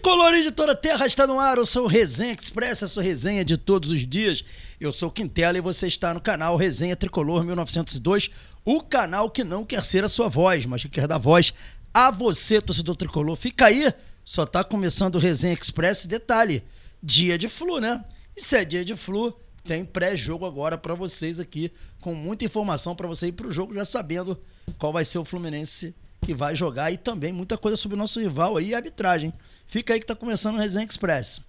Tricolor de toda a terra está no ar, eu sou o Resenha Express, a sua resenha de todos os dias. Eu sou o Quintela e você está no canal Resenha Tricolor 1902, o canal que não quer ser a sua voz, mas que quer dar voz a você, torcedor tricolor. Fica aí, só tá começando o Resenha Express. Detalhe, dia de Flu, né? E se é dia de Flu, tem pré-jogo agora para vocês aqui, com muita informação para você ir pro jogo já sabendo qual vai ser o Fluminense que vai jogar e também muita coisa sobre o nosso rival aí e a arbitragem. Fica aí que tá começando o Resenha Express.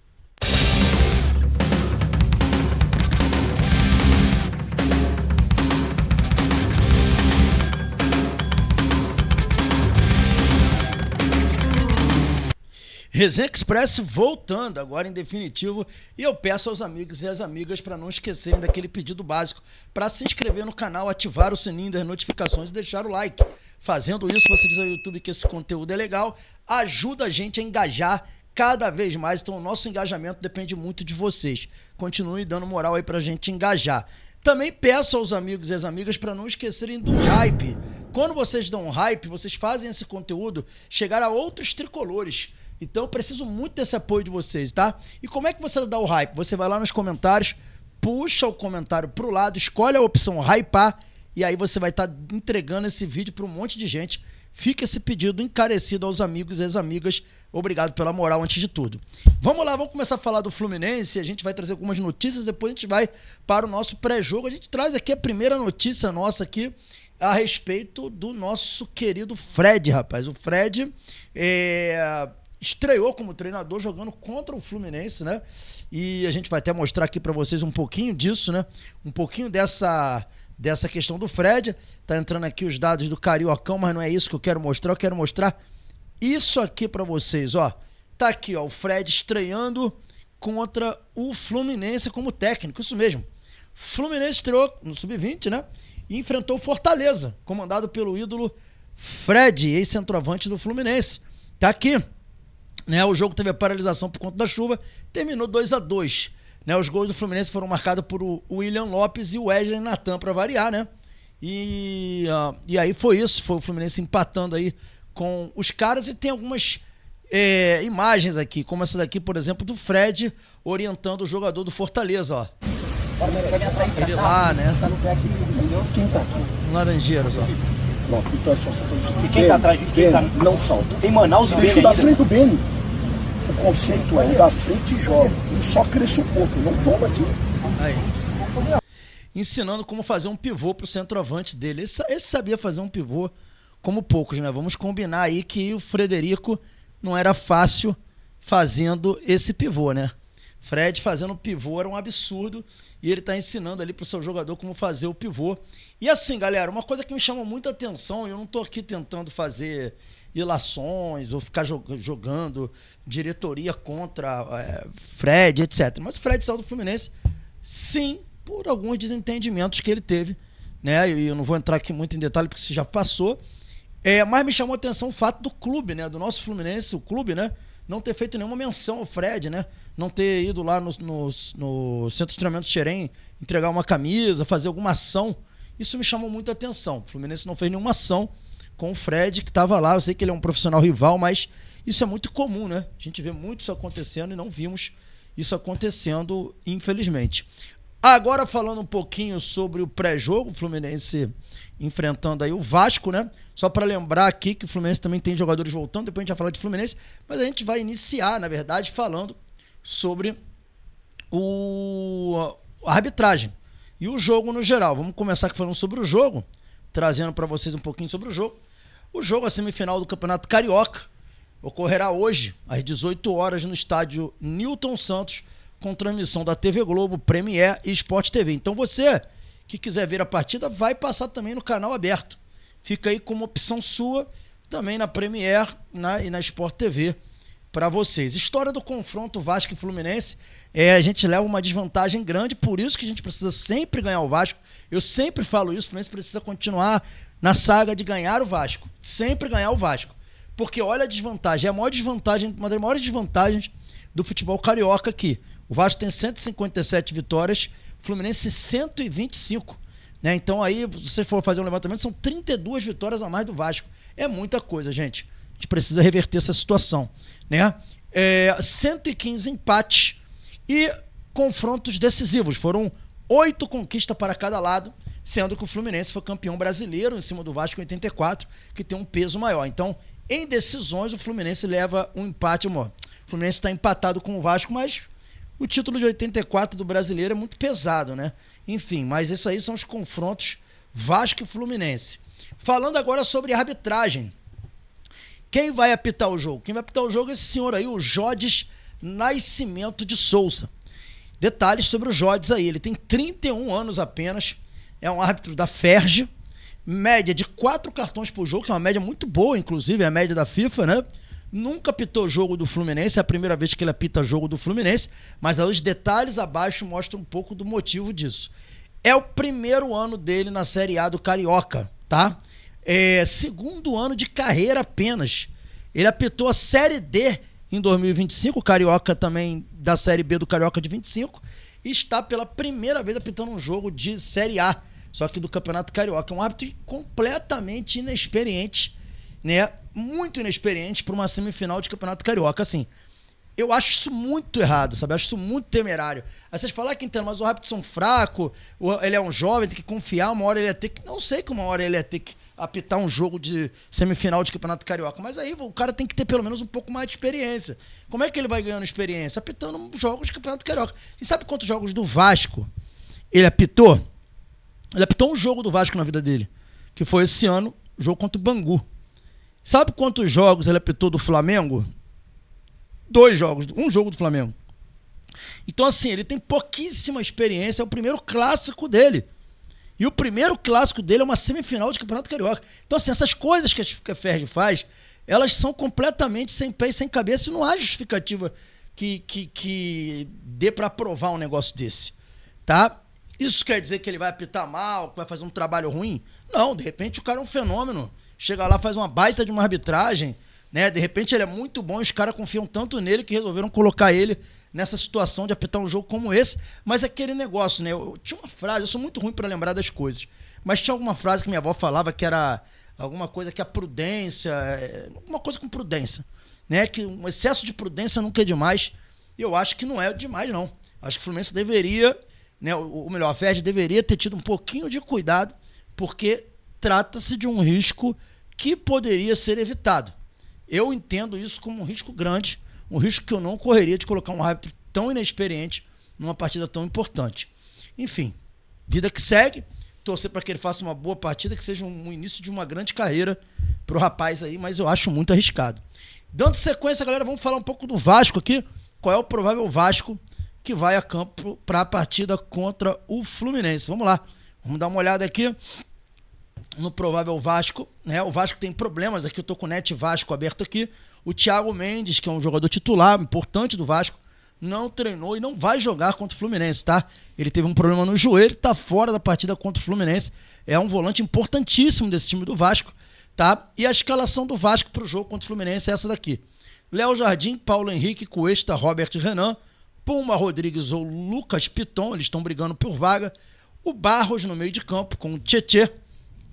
Resenha Express voltando agora em definitivo, e eu peço aos amigos e às amigas para não esquecerem daquele pedido básico para se inscrever no canal, ativar o sininho das notificações e deixar o like. Fazendo isso, você diz ao YouTube que esse conteúdo é legal, ajuda a gente a engajar cada vez mais, então o nosso engajamento depende muito de vocês. Continue dando moral aí pra gente engajar. Também peço aos amigos e às amigas para não esquecerem do hype. Quando vocês dão um hype, vocês fazem esse conteúdo chegar a outros tricolores. Então eu preciso muito desse apoio de vocês, tá? E como é que você dá o hype? Você vai lá nos comentários, puxa o comentário pro lado, escolhe a opção hypar, e aí você vai estar entregando esse vídeo para um monte de gente. Fica esse pedido encarecido aos amigos e às amigas. Obrigado pela moral antes de tudo. Vamos lá, vamos começar a falar do Fluminense. A gente vai trazer algumas notícias, depois a gente vai para o nosso pré-jogo. A gente traz aqui a primeira notícia nossa aqui a respeito do nosso querido Fred, rapaz. O Fred estreou como treinador jogando contra o Fluminense, né? E a gente vai até mostrar aqui para vocês um pouquinho disso, né? Um pouquinho dessa questão do Fred. Tá entrando aqui os dados do Cariocão, mas não é isso que eu quero mostrar. Eu quero mostrar isso aqui pra vocês, ó. Tá aqui, ó, o Fred estreando contra o Fluminense como técnico, isso mesmo. Fluminense estreou no Sub-20, né? E enfrentou o Fortaleza, comandado pelo ídolo Fred, ex-centroavante do Fluminense. Tá aqui, né? O jogo teve a paralisação por conta da chuva, terminou 2-2. Né, os gols do Fluminense foram marcados por o William Lopes e o Wesley Natan, para variar, né? E aí foi isso, foi o Fluminense empatando aí com os caras, e tem algumas imagens aqui, como essa daqui, por exemplo, do Fred orientando o jogador do Fortaleza, ó. Ele lá, né? Quem tá aqui? Laranjeiras, ó. Não, então é só você fazer isso. E quem tá atrás de quem tá? Não salta. Tem Manaus e Deixa Beni da ainda. frente do Beni. O conceito é o da frente e joga. Ele só cresce um pouco, não toma aqui. Aí. Ensinando como fazer um pivô pro centroavante dele. Esse sabia fazer um pivô como poucos, né? Vamos combinar aí que o Frederico não era fácil fazendo esse pivô, né? Fred fazendo pivô era um absurdo, e ele tá ensinando ali pro seu jogador como fazer o pivô. E assim, galera, uma coisa que me chama muita atenção, eu não tô aqui tentando fazer ilações ou ficar jogando diretoria contra Fred, etc. Mas o Fred saiu do Fluminense, sim, por alguns desentendimentos que ele teve, né? E eu não vou entrar aqui muito em detalhe porque isso já passou. Mas me chamou a atenção o fato do clube, né? Do nosso Fluminense, o clube, né? Não ter feito nenhuma menção ao Fred, né? Não ter ido lá no Centro de Treinamento Xerém entregar uma camisa, fazer alguma ação. Isso me chamou muita atenção. O Fluminense não fez nenhuma ação com o Fred, que estava lá. Eu sei que ele é um profissional rival, mas isso é muito comum, né? A gente vê muito isso acontecendo e não vimos isso acontecendo, infelizmente. Agora, falando um pouquinho sobre o pré-jogo, o Fluminense enfrentando aí o Vasco, né? Só para lembrar aqui que o Fluminense também tem jogadores voltando, depois a gente vai falar de Fluminense, mas a gente vai iniciar, na verdade, falando sobre a arbitragem e o jogo no geral. Vamos começar aqui falando sobre o jogo, trazendo para vocês um pouquinho sobre o jogo. O jogo, a semifinal do Campeonato Carioca, ocorrerá hoje, às 18 horas, no estádio Newton Santos, com transmissão da TV Globo, Premier e Sport TV. Então você que quiser ver a partida, vai passar também no canal aberto. Fica aí como opção sua, também na Premier e na Sport TV, para vocês. História do confronto Vasco e Fluminense, a gente leva uma desvantagem grande, por isso que a gente precisa sempre ganhar o Vasco. Eu sempre falo isso, o Fluminense precisa continuar na saga de ganhar o Vasco, sempre ganhar o Vasco, porque olha a desvantagem, é a maior desvantagem, uma das maiores desvantagens do futebol carioca aqui. O Vasco tem 157 vitórias, Fluminense 125, né? Então aí, se você for fazer um levantamento, são 32 vitórias a mais do Vasco. É muita coisa, gente. A gente precisa reverter essa situação, né? 115 empates e confrontos decisivos. Foram 8 conquistas para cada lado, sendo que o Fluminense foi campeão brasileiro em cima do Vasco em 84, que tem um peso maior. Então, em decisões, o Fluminense leva um empate. O Fluminense está empatado com o Vasco, mas o título de 84 do brasileiro é muito pesado, né? Enfim, mas esses aí são os confrontos Vasco e Fluminense. Falando agora sobre arbitragem. Quem vai apitar o jogo? Quem vai apitar o jogo é esse senhor aí, o Jodes Nascimento de Souza. Detalhes sobre o Jodes aí. Ele tem 31 anos apenas. É um árbitro da FERJ. Média de 4 cartões por jogo, que é uma média muito boa, inclusive, é a média da FIFA, né? Nunca apitou jogo do Fluminense, é a primeira vez que ele apita jogo do Fluminense, mas os detalhes abaixo mostram um pouco do motivo disso. É o primeiro ano dele na Série A do Carioca, tá? Segundo ano de carreira apenas. Ele apitou a Série D em 2025, o Carioca também da Série B do Carioca de 25, e está pela primeira vez apitando um jogo de Série A, só que do Campeonato Carioca. É um árbitro completamente inexperiente, né? Muito inexperiente para uma semifinal de Campeonato Carioca. Assim, eu acho isso muito errado, sabe? Eu acho isso muito temerário. Aí vocês falam que mas os árbitros são fracos, ele é um jovem, tem que confiar, uma hora ele ia ter que... Não sei que uma hora ele ia ter que apitar um jogo de semifinal de Campeonato Carioca, mas aí o cara tem que ter pelo menos um pouco mais de experiência. Como é que ele vai ganhando experiência? Apitando jogos de Campeonato Carioca. E sabe quantos jogos do Vasco ele apitou? Ele apitou um jogo do Vasco na vida dele, que foi esse ano, o jogo contra o Bangu. Sabe quantos jogos ele apitou do Flamengo? 2 jogos, um jogo do Flamengo. Então, assim, ele tem pouquíssima experiência, é o primeiro clássico dele. E o primeiro clássico dele é uma semifinal de Campeonato Carioca. Então, assim, essas coisas que a FERJ faz, elas são completamente sem pé e sem cabeça, e não há justificativa que dê para aprovar um negócio desse, tá? Isso quer dizer que ele vai apitar mal, que vai fazer um trabalho ruim? Não, de repente o cara é um fenômeno. Chega lá, faz uma baita de uma arbitragem, né? De repente ele é muito bom e os caras confiam tanto nele que resolveram colocar ele nessa situação de apitar um jogo como esse. Mas é aquele negócio, né? Eu tinha uma frase, eu sou muito ruim para lembrar das coisas, mas tinha alguma frase que minha avó falava que era alguma coisa que a prudência, alguma coisa com prudência, né? Que um excesso de prudência nunca é demais. E eu acho que não é demais, não. Acho que o Fluminense deveria, né? Ou melhor, a FERJ deveria ter tido um pouquinho de cuidado, porque trata-se de um risco que poderia ser evitado. Eu entendo isso como um risco grande, um risco que eu não correria de colocar um árbitro tão inexperiente numa partida tão importante. Enfim, vida que segue, torcer para que ele faça uma boa partida, que seja um início de uma grande carreira pro rapaz aí, mas eu acho muito arriscado. Dando sequência, galera, vamos falar um pouco do Vasco aqui. Qual é o provável Vasco que vai a campo para a partida contra o Fluminense? Vamos lá, vamos dar uma olhada aqui no provável Vasco, né? O Vasco tem problemas aqui, eu tô com o Net Vasco aberto aqui. O Thiago Mendes, que é um jogador titular importante do Vasco, não treinou e não vai jogar contra o Fluminense, tá? Ele teve um problema no joelho, tá fora da partida contra o Fluminense. É um volante importantíssimo desse time do Vasco, tá? E a escalação do Vasco pro jogo contra o Fluminense é essa daqui: Léo Jardim, Paulo Henrique, Cuesta, Robert Renan, Puma Rodrigues ou Lucas Piton, eles estão brigando por vaga. O Barros no meio de campo com o Tietê,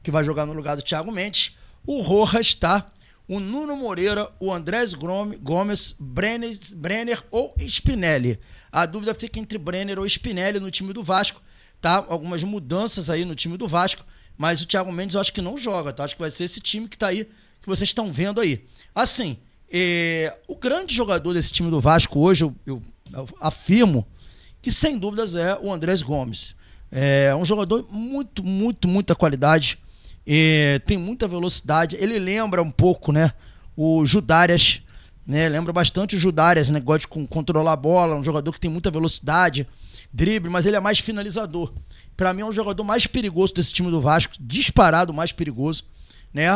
que vai jogar no lugar do Thiago Mendes. O Rojas, tá? O Nuno Moreira, o Andrés Gomes, Brenner ou Spinelli. A dúvida fica entre Brenner ou Spinelli no time do Vasco, tá? Algumas mudanças aí no time do Vasco, mas o Thiago Mendes eu acho que não joga, tá? Acho que vai ser esse time que tá aí, que vocês estão vendo aí. Assim, o grande jogador desse time do Vasco hoje, eu afirmo que sem dúvidas é o Andrés Gomes. É um jogador muita qualidade. Tem muita velocidade. Ele lembra um pouco, né, o Judarias, né? Lembra bastante o Judarias, né? Gosta de controlar a bola, um jogador que tem muita velocidade, drible, mas ele é mais finalizador. Para mim é um jogador mais perigoso desse time do Vasco, disparado mais perigoso, né?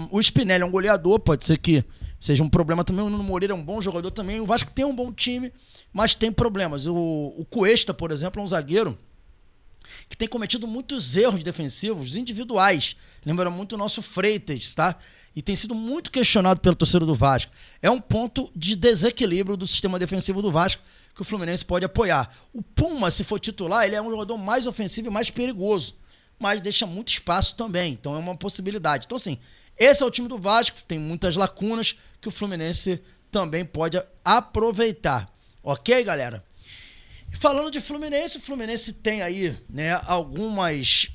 O Spinelli é um goleador, pode ser que seja um problema também. O Nuno Moreira é um bom jogador também. O Vasco tem um bom time, mas tem problemas. O Cuesta, por exemplo, é um zagueiro que tem cometido muitos erros defensivos individuais. Lembra muito o nosso Freitas, tá? E tem sido muito questionado pelo torcedor do Vasco. É um ponto de desequilíbrio do sistema defensivo do Vasco que o Fluminense pode apoiar. O Puma, se for titular, ele é um jogador mais ofensivo e mais perigoso, mas deixa muito espaço também, então é uma possibilidade. Então, assim, esse é o time do Vasco, tem muitas lacunas que o Fluminense também pode aproveitar. Ok, galera? E falando de Fluminense, o Fluminense tem aí, né, algumas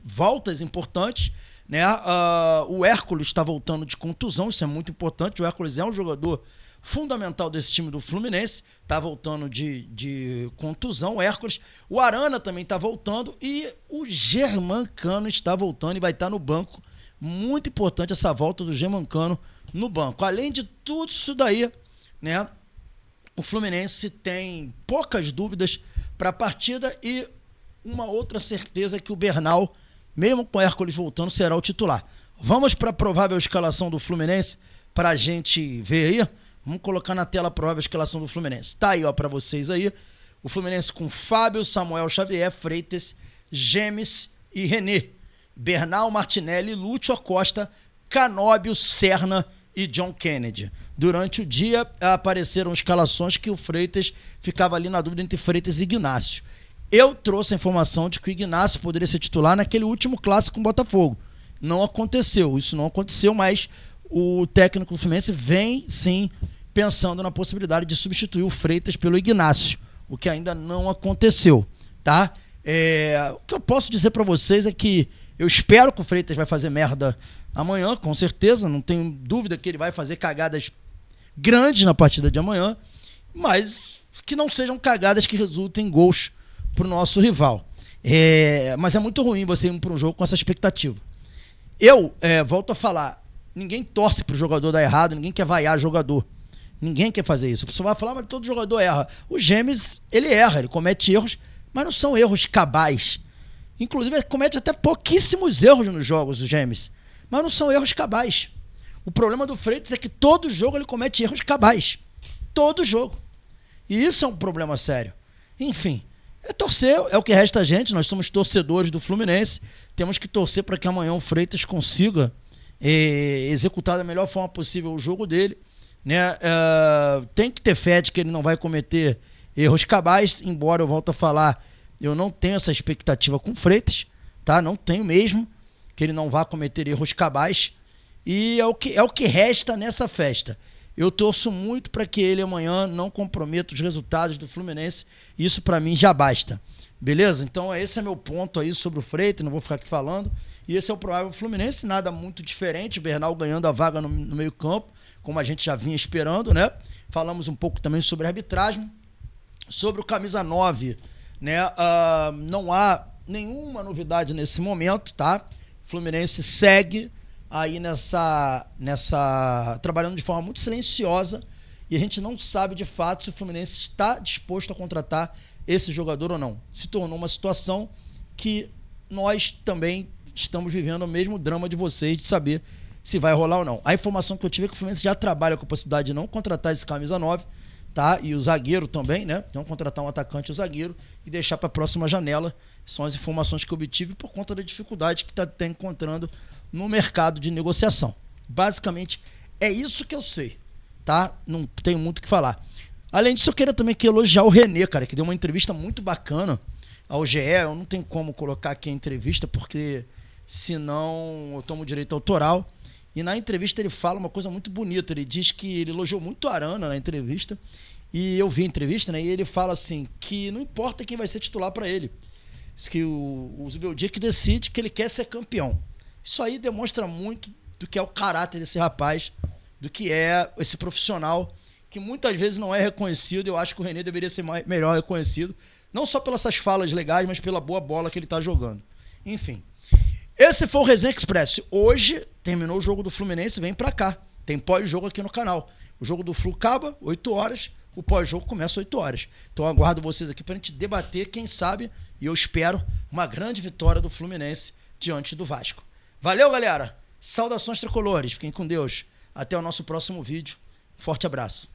voltas importantes, né? O Hércules está voltando de contusão, isso é muito importante. O Hércules é um jogador fundamental desse time do Fluminense, está voltando de contusão, o Hércules. O Arana também está voltando e o Germancano está voltando e vai estar no banco. Muito importante essa volta do Germancano no banco. Além de tudo isso daí, né, o Fluminense tem poucas dúvidas para a partida e uma outra certeza que o Bernal, mesmo com o Hércules voltando, será o titular. Vamos para a provável escalação do Fluminense para a gente ver aí. Vamos colocar na tela a provável escalação do Fluminense. Tá aí, ó, para vocês aí. O Fluminense com Fábio, Samuel Xavier, Freitas, Gemes e René. Bernal, Martinelli, Lúcio Acosta, Canóbio, Serna e John Kennedy. Durante o dia apareceram escalações que o Freitas ficava ali na dúvida entre Freitas e Ignacio. Eu trouxe a informação de que o Ignacio poderia ser titular naquele último clássico com o Botafogo. Não aconteceu, isso não aconteceu, mas o técnico do Fluminense vem sim pensando na possibilidade de substituir o Freitas pelo Ignacio, o que ainda não aconteceu, tá? O que eu posso dizer para vocês é que eu espero que o Freitas vai fazer merda amanhã, com certeza, não tenho dúvida que ele vai fazer cagadas grandes na partida de amanhã, mas que não sejam cagadas que resultem em gols pro nosso rival. Mas é muito ruim você ir para um jogo com essa expectativa. Eu volto a falar, ninguém torce pro jogador dar errado, ninguém quer vaiar jogador. Ninguém quer fazer isso. Você vai falar, mas todo jogador erra. O Gemes, ele erra, ele comete erros, mas não são erros cabais. Inclusive, ele comete até pouquíssimos erros nos jogos, o Gemes. Mas não são erros cabais. O problema do Freitas é que todo jogo ele comete erros cabais. Todo jogo. E isso é um problema sério. Enfim, torcer, é o que resta a gente. Nós somos torcedores do Fluminense. Temos que torcer para que amanhã o Freitas consiga executar da melhor forma possível o jogo dele, né? Tem que ter fé de que ele não vai cometer erros cabais, embora eu volto a falar, eu não tenho essa expectativa com o Freitas, tá? Não tenho mesmo, que ele não vá cometer erros cabais, e é o que resta nessa festa. Eu torço muito para que ele amanhã não comprometa os resultados do Fluminense, isso para mim já basta. Beleza? Então esse é meu ponto aí sobre o Freitas, não vou ficar aqui falando. E esse é o provável Fluminense, nada muito diferente, Bernal ganhando a vaga no meio campo, como a gente já vinha esperando, né? Falamos um pouco também sobre a arbitragem, sobre o camisa 9, né? Não há nenhuma novidade nesse momento, tá? O Fluminense segue aí trabalhando de forma muito silenciosa e a gente não sabe de fato se o Fluminense está disposto a contratar esse jogador ou não. Se tornou uma situação que nós também estamos vivendo o mesmo drama de vocês de saber se vai rolar ou não. A informação que eu tive é que o Fluminense já trabalha com a possibilidade de não contratar esse camisa 9, tá? E o zagueiro também, né? Não contratar um atacante e o zagueiro e deixar para a próxima janela. São as informações que eu obtive por conta da dificuldade que está encontrando no mercado de negociação. Basicamente, é isso que eu sei, tá? Não tenho muito o que falar. Além disso, eu queria também elogiar o René, cara, que deu uma entrevista muito bacana ao GE. Eu não tenho como colocar aqui a entrevista, porque senão eu tomo direito autoral. E na entrevista ele fala uma coisa muito bonita. Ele diz que ele elogiou muito a Arana na entrevista. E eu vi a entrevista, né? E ele fala assim, que não importa quem vai ser titular para ele. Diz que o Zubeldia que decide que ele quer ser campeão. Isso aí demonstra muito do que é o caráter desse rapaz, do que é esse profissional, que muitas vezes não é reconhecido. Eu acho que o René deveria ser melhor reconhecido, não só pelas essas falas legais, mas pela boa bola que ele está jogando. Enfim, esse foi o Resenha Express. Hoje terminou o jogo do Fluminense, vem pra cá. Tem pós-jogo aqui no canal. O jogo do Flu acaba 8 horas, o pós-jogo começa 8 horas. Então eu aguardo vocês aqui pra gente debater, quem sabe, e eu espero uma grande vitória do Fluminense diante do Vasco. Valeu, galera! Saudações tricolores, fiquem com Deus. Até o nosso próximo vídeo. Forte abraço.